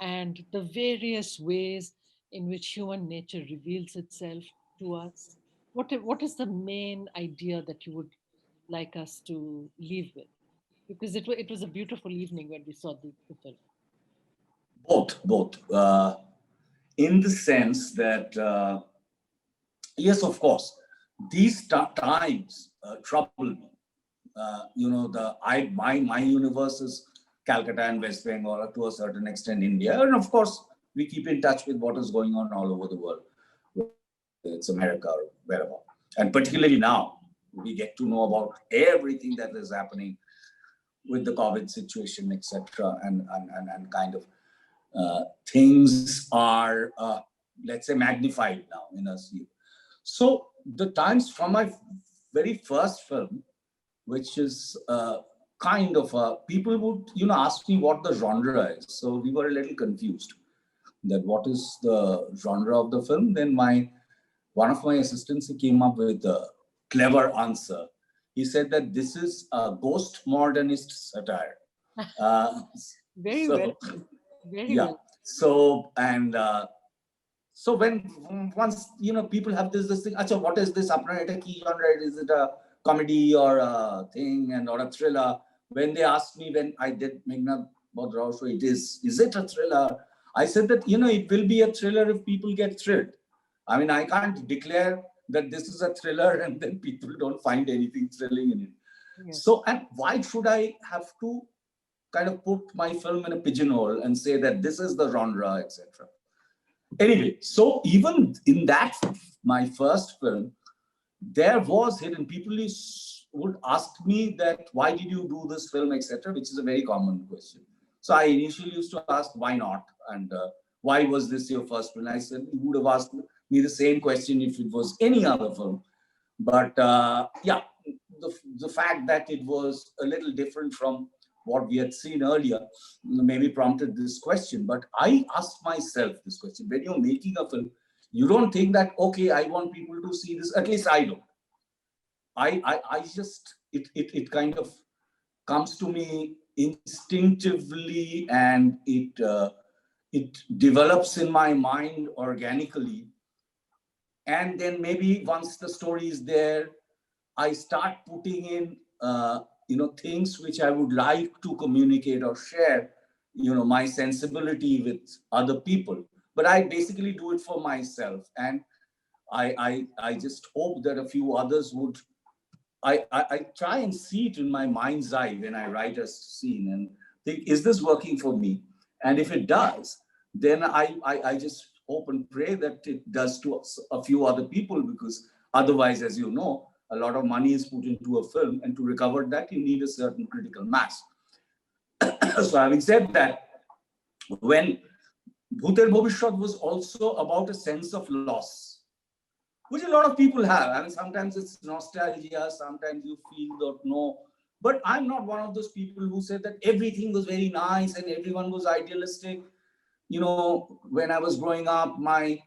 and the various ways in which human nature reveals itself to us? What is the main idea that you would like us to leave with? Because it was a beautiful evening when we saw the film. Both. In the sense that, yes, of course, these times trouble me. My universe is Calcutta and West Bengal, to a certain extent India, and of course we keep in touch with what is going on all over the world, whether it's America or wherever. And particularly now, we get to know about everything that is happening with the COVID situation, etc., and kind of things are, let's say, magnified now in us. So the times from my very first film, which is kind of people would ask me what the genre is. So we were a little confused that what is the genre of the film. Then one of my assistants came up with a clever answer. He said that this is a ghost modernist satire. Uh, Very well so put. Very yeah. well. So and so when once people have this thing, Acha, what is this? Apna eta ki genre? Is it a comedy or a thing and or a thriller? When they asked me when I did Meghna Badrao show, is it a thriller? I said that it will be a thriller if people get thrilled. I mean, I can't declare that this is a thriller and then people don't find anything thrilling in it. Yes. So, and why should I have to kind of put my film in a pigeonhole and say that this is the genre, etc. Anyway, so even in that, my first film, there was hidden. People would ask me that, why did you do this film, etc., which is a very common question. So I initially used to ask, why not? And why was this your first film? I said, you would have asked me the same question if it was any other film. But yeah, the fact that it was a little different from what we had seen earlier maybe prompted this question. But I asked myself this question: when you're making a film, you don't think that, okay, I want people to see this. At least I don't. I just it kind of comes to me instinctively, and it develops in my mind organically. And then maybe once the story is there, I start putting in, things which I would like to communicate or share, my sensibility with other people. But I basically do it for myself, and I just hope that a few others would. I try and see it in my mind's eye when I write a scene and think, is this working for me? And if it does, then I just hope and pray that it does to a few other people, because otherwise, as you know, a lot of money is put into a film, and to recover that, you need a certain critical mass. So having said that, when Bhuter Bhovishwat was also about a sense of loss, which a lot of people have. I mean, sometimes it's nostalgia, sometimes you feel don't know. But I'm not one of those people who said that everything was very nice and everyone was idealistic. when I was growing up, my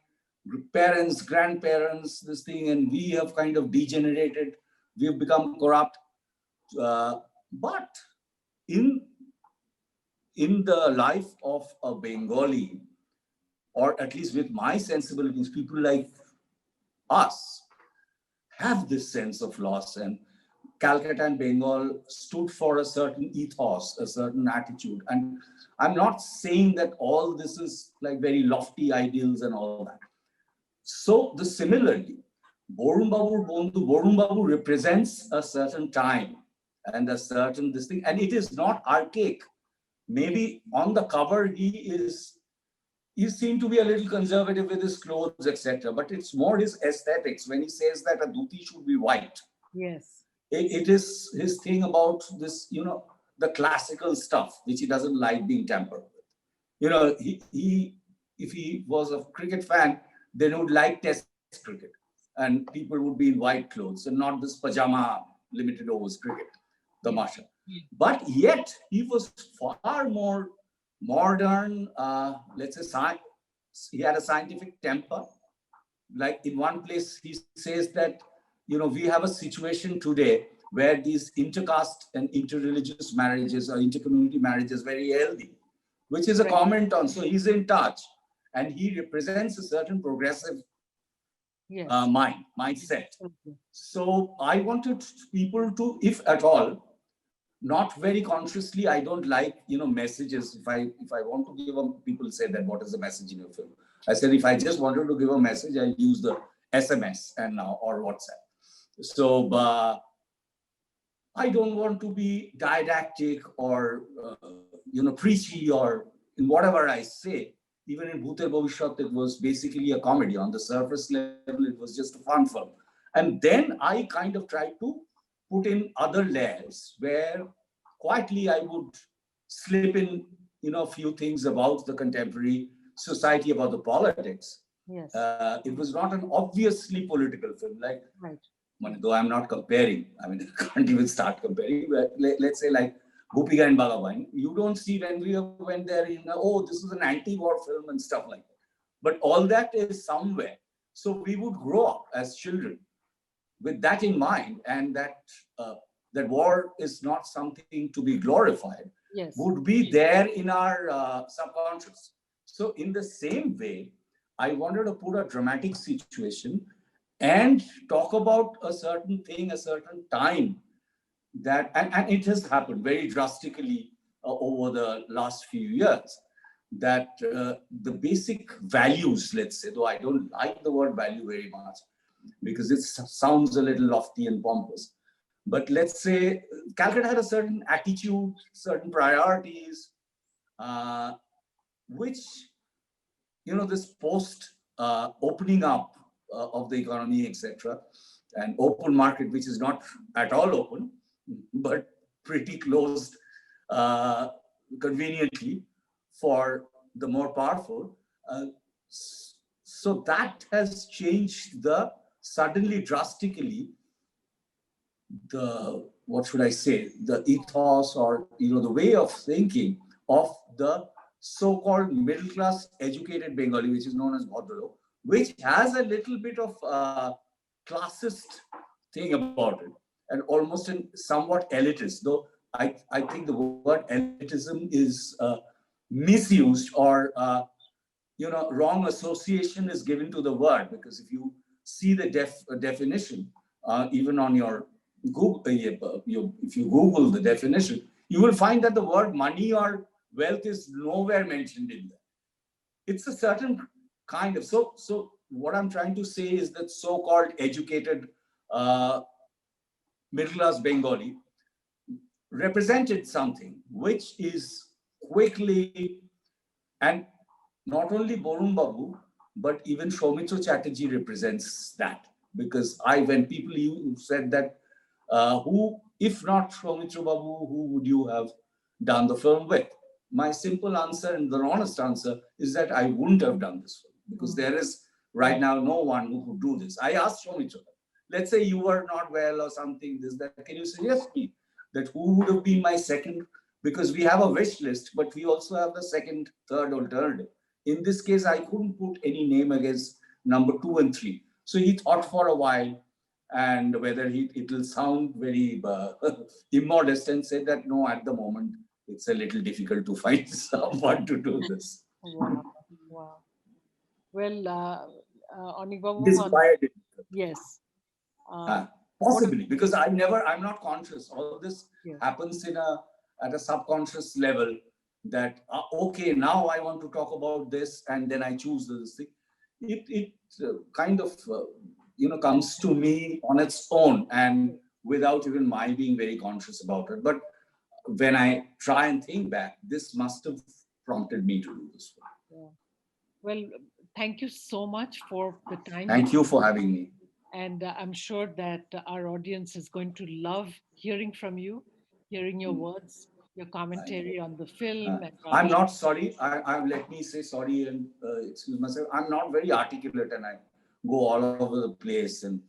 parents, grandparents, this thing, and we have kind of degenerated. We've become corrupt. But in the life of a Bengali, or at least with my sensibilities, people like us have this sense of loss. And Calcutta and Bengal stood for a certain ethos, a certain attitude. And I'm not saying that all this is like very lofty ideals and all that. So similarly, Borunbabur represents a certain time and a certain this thing, and it is not archaic. Maybe on the cover he seemed to be a little conservative with his clothes, etc. But it's more his aesthetics when he says that a dhuti should be white. Yes. It is his thing about this, the classical stuff, which he doesn't like being tampered with. He if he was a cricket fan, then he would like Test cricket, and people would be in white clothes and not this pajama limited overs cricket, the Masha. But yet he was far more modern. Let's say he had a scientific temper. Like in one place, he says that we have a situation today where these intercaste and interreligious marriages or intercommunity marriages very healthy, which is a comment on. So he's in touch, and he represents a certain progressive mindset. So I wanted people to, if at all, not very consciously. I don't like messages. If I want to give people say that what is the message in your film. I said if I just wanted to give a message, I use the SMS and now or WhatsApp. So I don't want to be didactic or preachy or in whatever I say. Even in Bhuter Bhavishyat, it was basically a comedy. On the surface level, it was just a fun film. And then I kind of tried to put in other layers where quietly I would slip in, a few things about the contemporary society, about the politics. Yes. It was not an obviously political film. Like, though I'm not comparing, I mean, I can't even start comparing, but let's say like Gopika and Bhagavan, you don't see when they're in, this is an anti-war film and stuff like that. But all that is somewhere. So we would grow up as children with that in mind, and that war is not something to be glorified, would be there in our subconscious. So in the same way, I wanted to put a dramatic situation and talk about a certain thing, a certain time that, and it has happened very drastically over the last few years, that the basic values, let's say, though I don't like the word value very much, because it sounds a little lofty and pompous. But let's say Calcutta had a certain attitude, certain priorities, which, this post opening up of the economy, etc., and open market, which is not at all open, but pretty closed conveniently for the more powerful. So that has changed suddenly drastically the ethos or the way of thinking of the so-called middle class educated Bengali, which is known as Bhadralok, which has a little bit of classist thing about it, and almost somewhat elitist, though I think the word elitism is misused, or wrong association is given to the word, because if you see the definition, even on your Google, if you Google the definition, you will find that the word money or wealth is nowhere mentioned in there. It's a certain kind of, so what I'm trying to say is that so-called educated middle-class Bengali represented something which is quickly, and not only Borunbabur, but even Soumitra Chatterjee represents that. Because when people said that, who, if not Soumitra Babu, who would you have done the film with? My simple answer and the honest answer is that I wouldn't have done this film, because there is right now no one who could do this. I asked Soumitra, let's say you were not well or something, can you suggest me that who would have been my second? Because we have a wish list, but we also have the second, third alternative. in this case, I couldn't put any name against number 2 and 3. So he thought for a while, and whether it will sound very immodest, and said that no, at the moment it's a little difficult to find someone to do this. Wow. Wow. Well, Anik Babu, Despite it. yes. What a, Possibly, because I'm not conscious. All this yes. happens at a subconscious level, that okay, now I want to talk about this, and then I choose this thing. It kind of comes to me on its own, and without even my being very conscious about it. But when I try and think back, this must have prompted me to do this. Yeah. Well, thank you so much for the time. Thank you for having me. And I'm sure that our audience is going to love hearing from you, hearing your words, your commentary on the film. I'm not sorry. Let me say sorry and excuse myself. I'm not very articulate, and I go all over the place and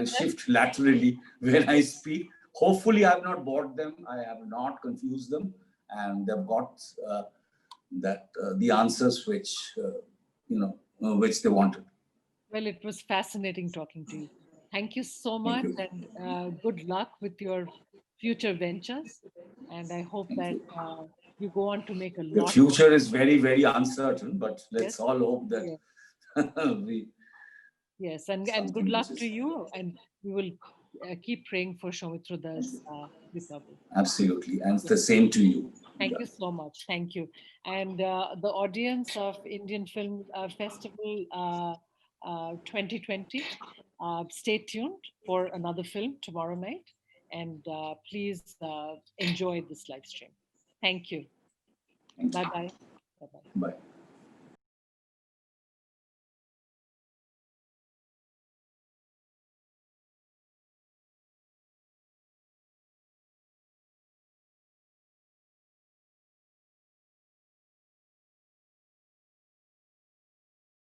shift laterally when I speak. Hopefully, I've not bored them. I have not confused them, and they've got the answers which which they wanted. Well, it was fascinating talking to you. Thank you so much, and good luck with your future ventures. And I hope that you go on to make a lot. The future is very, very uncertain, but let's Yes. all hope that we. Yes, and good luck to you. And we will keep praying for Soumitra's recovery. Absolutely, and the same to you. Thank you so much. Thank you. And the audience of Indian Film Festival 2020, stay tuned for another film tomorrow night. And please enjoy this live stream. Thank you. Bye-bye. Bye-bye. Bye.